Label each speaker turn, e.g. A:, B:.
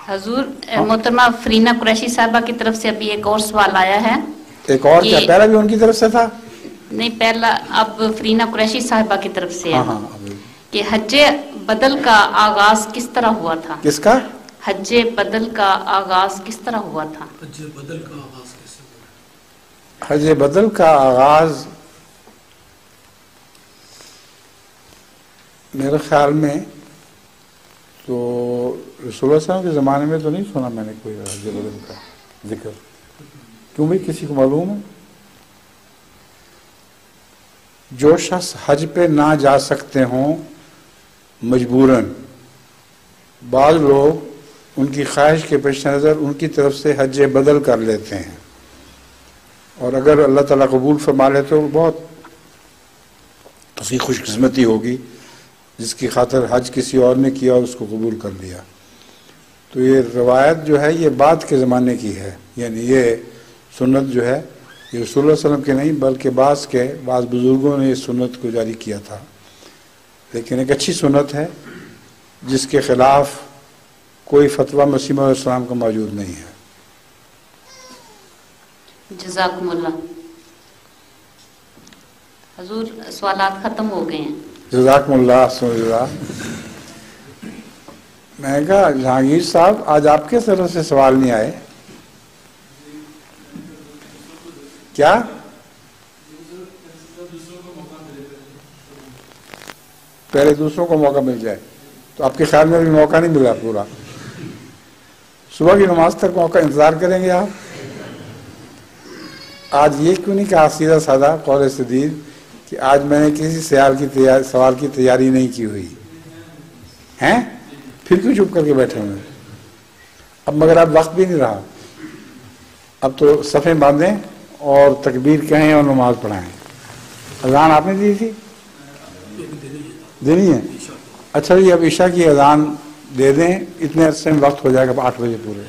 A: हजूर, मोहतरमा फरीना कुरैशी साहबा की तरफ से अभी एक और सवाल आया है।
B: एक और क्या? पहला भी उनकी तरफ से था?
A: नहीं, पहला अब फरीना कुरैशी साहबा की तरफ से है।
B: हाँ
A: कि हज्जे बदल का आगाज किस तरह हुआ था?
B: किसका?
A: हज्जे बदल का आगाज किस तरह हुआ था?
C: हज्जे बदल का आगाज कैसे हुआ?
B: हज्जे बदल का आगाज मेरे ख्याल में तो रसूलुल्लाह सल्लल्लाहु अलैहि वसल्लम के ज़माने में तो नहीं सुना मैंने कोई हज्जे बदल का जिक्र। क्यों भाई, किसी को मालूम है? जो शख्स हज पे ना जा सकते हों मजबूरन, बाद लोग उनकी ख्वाहिश के पेश नज़र उनकी तरफ से हज्जे बदल कर लेते हैं, और अगर अल्लाह ताला कबूल फरमा ले तो बहुत उसकी खुशकिस्मती होगी जिसकी खातर हज किसी और ने किया और उसको कबूल कर लिया। तो ये रवायत जो है ये बाद के ज़माने की है, यानी ये सुन्नत जो है ये रसूलुल्लाह सल्लल्लाहु अलैहि वसल्लम की नहीं बल्कि बाज़ बुज़ुर्गों ने इस सुन्नत को जारी किया था। लेकिन एक अच्छी सुन्नत है जिसके ख़िलाफ़ कोई फतवा मसीह मौऊद इस्लाम का मौजूद नहीं है।
A: जज़ाकुमुल्लाह। हजूर, सवालात ख़त्म हो गए हैं।
B: जज़ाकुमुल्लाह। मैं कहा जहांगीर साहब आज आपके तरफ से सवाल नहीं आए क्या? पहले दूसरों को मौका मिल जाए, तो आपके ख्याल में भी मौका नहीं मिला पूरा। सुबह की नमाज तक मौका इंतजार करेंगे आप। आज ये क्यों नहीं कहा सीधा साधा कौल सदीद कि आज मैंने किसी सवाल की तैयारी नहीं की हुई हैं? फिर क्यों चुप करके बैठे हुए? अब मगर अब वक्त भी नहीं रहा, अब तो सफ़े बांधें और तकबीर कहें और नमाज पढ़ाएं। अज़ान आपने दी थी? देनी है? अच्छा जी, अब ईशा की अज़ान दे दें, इतने अरसे में वक्त हो जाएगा 8 बजे पूरे।